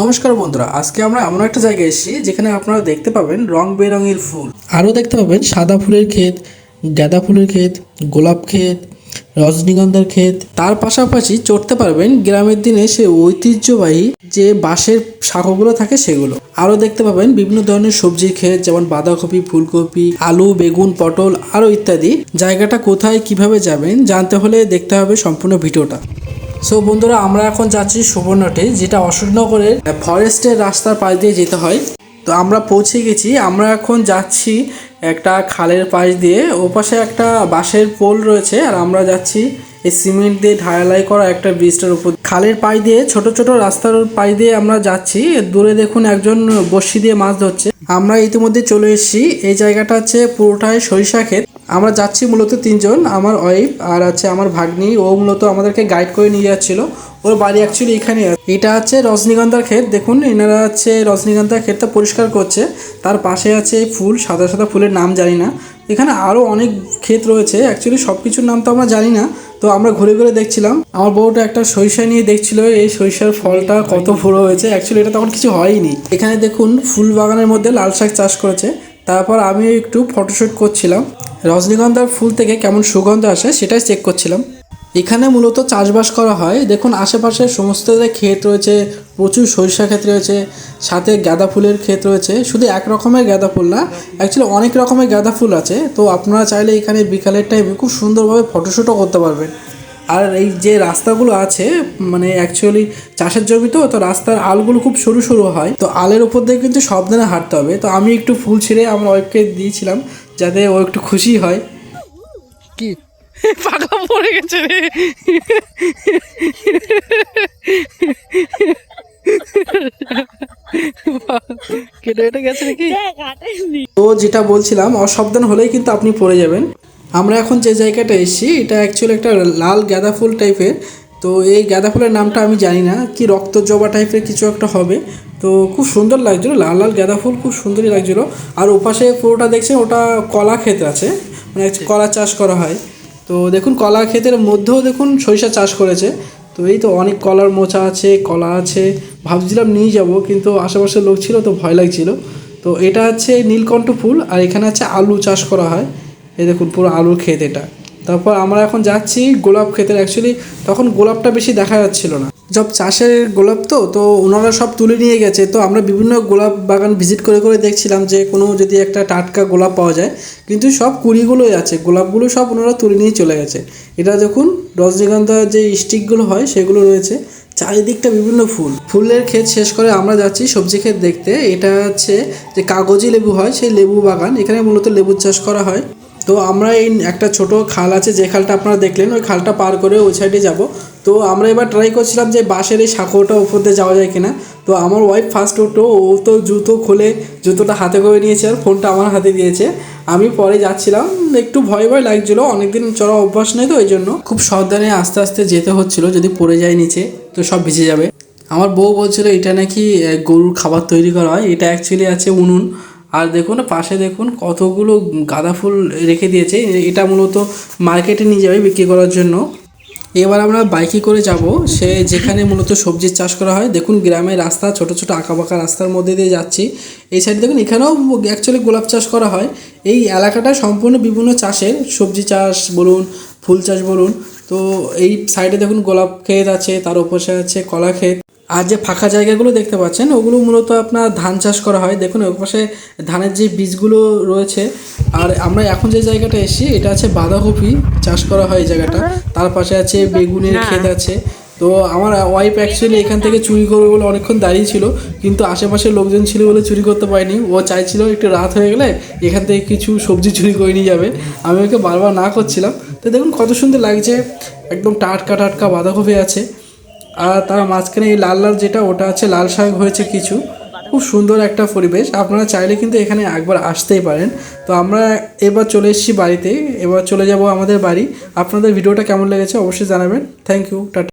নমস্কার বন্ধুরা, আজকে আমরা এমন একটা জায়গায় এসেছি যেখানে আপনারা দেখতে পাবেন রং বেরঙের ফুল, আরও দেখতে পাবেন সাদা ফুলের ক্ষেত, গাঁদা ফুলের ক্ষেত, গোলাপ ক্ষেত, রজনীগন্ধার ক্ষেত। তার পাশাপাশি চড়তে পারবেন গ্রামের দিনে সে ঐতিহ্যবাহী যে বাঁশের শাখাগুলো থাকে সেগুলো। আরও দেখতে পাবেন বিভিন্ন ধরনের সবজির ক্ষেত, যেমন বাঁধাকপি, ফুলকপি, আলু, বেগুন, পটল আরও ইত্যাদি। জায়গাটা কোথায় কিভাবে যাবেন জানতে হলে দেখতে হবে সম্পূর্ণ ভিডিওটা। সো বন্ধুরা, আমরা এখন যাচ্ছি সুবর্ণটে, যেটা অশোকনগরের ফরেস্টের রাস্তার পাশ দিয়ে যেতে হয়। তো আমরা পৌঁছে গেছি। আমরা এখন যাচ্ছি একটা খালের পাশ দিয়ে, ওপাশে একটা বাঁশের পোল রয়েছে, আর আমরা যাচ্ছি এই সিমেন্ট দিয়ে ঢালাই করা একটা ব্রিজটার উপর। খালের পাশ দিয়ে ছোট ছোট রাস্তার পাশ দিয়ে আমরা যাচ্ছি। দূরে দেখুন একজন বড়শি দিয়ে মাছ ধরছে। আমরা ইতিমধ্যে চলে এসেছি। এই জায়গাটা হচ্ছে পুরোটাই সরিষা ক্ষেত। আমরা যাচ্ছি মূলত তিনজন, আমার ওয়াইফ আর আছে আমার ভাগ্নি। ও মূলত আমাদেরকে গাইড করে নিয়ে যাচ্ছিল। ওর বাড়ি অ্যাকচুয়ালি এখানে। এটা হচ্ছে রজনীগন্ধার ক্ষেত। দেখুন এনারা হচ্ছে রজনীগন্ধার ক্ষেতটা পরিষ্কার করছে। তার পাশে আছে ফুল, সাদা সাদা ফুলের নাম জানি না। এখানে আরও অনেক ক্ষেত রয়েছে, অ্যাকচুয়ালি সব কিছুর নাম তো আমরা জানি না। তো আমরা ঘুরে ঘুরে দেখছিলাম। আমার বউটা একটা সরিষা নিয়ে দেখছিল এই সরিষার ফলটা কত বড় হয়েছে। অ্যাকচুয়ালি এটা তখন কিছু হয়নি। এখানে দেখুন ফুল বাগানের মধ্যে লাল শাক চাষ করেছে। তারপর আমিও একটু ফটোশ্যুট করছিলাম। রজনীগন্ধার ফুল থেকে কেমন সুগন্ধ আসে সেটাই চেক করছিলাম। এখানে মূলত চাষবাস করা হয়। দেখুন আশেপাশে সমস্ত ক্ষেত রয়েছে, প্রচুর সরিষা ক্ষেত রয়েছে, সাথে গাঁদা ফুলের ক্ষেত রয়েছে। শুধু এক রকমের গাঁদা ফুল না, অ্যাকচুয়ালি অনেক রকমের গাঁদা ফুল আছে। তো আপনারা চাইলে এখানে বিকালের টাইমে খুব সুন্দরভাবে ফটোশ্যুটও করতে পারবেন। আর এই যে রাস্তাগুলো আছে, মানে অ্যাকচুয়ালি চাষের জমি তো রাস্তার আলগুলো খুব সরু সরু হয়। তো আলের উপর দিয়ে কিন্তু সাবধানে হাঁটতে হবে। তো আমি একটু ফুল ছিঁড়ে আমার ওয়াইফকে দিয়েছিলাম যাতে ও একটু খুশি হয়। কি পাকা পড়ে গেছে রে। কেটে গেছে নাকি? তো যেটা বলছিলাম, অসাবধান হলেই কিন্তু আপনি পড়ে যাবেন। আমরা এখন যে জায়গাটা এসেছি এটা অ্যাকচুয়ালি একটা লাল গাঁদা ফুল টাইপের। তো এই গাঁদা ফুলের নামটা আমি জানি না, কি রক্ত জবা টাইপের কিছু একটা হবে। তো খুব সুন্দর লাগছিলো, লাল লাল গাঁদা ফুল খুব সুন্দরই লাগছিলো। আর ওপাশে পুরোটা দেখছেন ওটা কলা ক্ষেত আছে, মানে কলা চাষ করা হয়। তো দেখুন কলা ক্ষেতের মধ্যেও দেখুন সরিষা চাষ করেছে। তো এই তো অনেক কলার মোচা আছে, কলা আছে। ভাবছিলাম নিয়ে যাব, কিন্তু আশেপাশের লোক ছিল তো ভয় লাগছিল। তো এটা হচ্ছে নীলকণ্ঠ ফুল, আর এখানে আছে আলু চাষ করা হয়। এই দেখুন পুরো আলুর ক্ষেত এটা। তারপর আমরা এখন যাচ্ছি গোলাপ ক্ষেতের। অ্যাকচুয়ালি তখন গোলাপটা বেশি দেখা যাচ্ছিল না, সব চাষের গোলাপ তো ওনারা সব তুলে নিয়ে গেছে। তো আমরা বিভিন্ন গোলাপ বাগান ভিজিট করে করে দেখছিলাম যে কোনো যদি একটা টাটকা গোলাপ পাওয়া যায়, কিন্তু সব কুড়িগুলোই আছে, গোলাপগুলো সব ওনারা তুলে নিয়ে চলে গেছে। এটা দেখুন রজনীগন্ধার যে স্টিকগুলো হয় সেগুলো রয়েছে, চারিদিকটা বিভিন্ন ফুলের ক্ষেত শেষ করে আমরা যাচ্ছি সবজি ক্ষেত দেখতে। এটা হচ্ছে যে কাগজি লেবু হয় সেই লেবু বাগান, এখানে মূলত লেবু চাষ করা হয়। তো আমরা এই একটা ছোট খাল আছে, যে খালটা আপনারা দেখলেন, ওই খালটা পার করে ওই সাইডে যাব। তো আমরা এবার ট্রাই করছিলাম যে বাঁশের এই সাঁকোটা উপর দিয়ে যাওয়া যায় কিনা। তো আমার ওয়াইফ ফার্স্ট উঠো, ও তো জুতো খুলে জুতোটা হাতে করে নিয়েছে আর ফোনটা আমার হাতে দিয়েছে। আমি পরে যাচ্ছিলাম, একটু ভয় ভয় লাগছিলো, অনেকদিন চড়া অভ্যাস নেই তো এই জন্য খুব সাবধানে আস্তে আস্তে যেতে হচ্ছিলো, যদি পড়ে যায় নিচে তো সব ভিজে যাবে। আমার বউ বলছিল এটা নাকি গরুর খাবার তৈরি করা হয়। এটা অ্যাকচুয়ালি আছে উনুন। আর দেখুন পাশে দেখুন কতগুলো গাঁদা ফুল রেখে দিয়েছে। এটা মূলত মার্কেটে নিয়ে যাবে বিক্রি করার জন্য। এবার আমরা বাইকে করে যাব সে যেখানে মূলত সবজির চাষ করা হয়। দেখুন গ্রামের রাস্তা, ছোট ছোট আঁকাবাঁকা রাস্তার মধ্যে দিয়ে যাচ্ছি। এই সাইডে দেখুন এখানেও অ্যাকচুয়ালি গোলাপ চাষ করা হয়। এই এলাকাটা সম্পূর্ণ বিভিন্ন চাষের, সবজি চাষ বলুন, ফুল চাষ বলুন। তো এই সাইডে দেখুন গোলাপ ক্ষেত আছে, তার ওপাশে আছে কলা ক্ষেত। আর যে ফাঁকা জায়গাগুলো দেখতে পাচ্ছেন ওগুলো মূলত আপনার ধান চাষ করা হয়। দেখুন ওই পাশে ধানের যে বীজগুলো রয়েছে। আর আমরা এখন যে জায়গাটা এসেছি এটা আছে বাঁধাকপি চাষ করা হয় এই জায়গাটা। তার পাশে আছে বেগুনের ক্ষেত আছে। তো আমার ওয়াইফ অ্যাকচুয়ালি এখান থেকে চুরি করবে বলে অনেকক্ষণ দাঁড়িয়ে ছিল, কিন্তু আশেপাশে লোকজন ছিল বলে চুরি করতে পারেনি। ও চাইছিল একটু রাত হয়ে গেলে এখান থেকে কিছু সবজি চুরি করে নিয়ে যাবে। আমি ওকে বারবার না করছিলাম। তো দেখুন কত সুন্দর লাগছে, একদম টাটকা টাটকা বাঁধাকপি আছে। আর তার মাঝখানে এই লাল লাল যেটা, ওটা আছে লাল শাক হয়েছে কিছু। খুব সুন্দর একটা পরিবেশ, আপনারা চাইলে কিন্তু এখানে একবার আসতেই পারেন। তো আমরা এবার চলে এসেছি বাড়িতে, এবার চলে যাব আমাদের বাড়ি। আপনাদের ভিডিওটা কেমন লেগেছে অবশ্যই জানাবেন। Thank you, tata.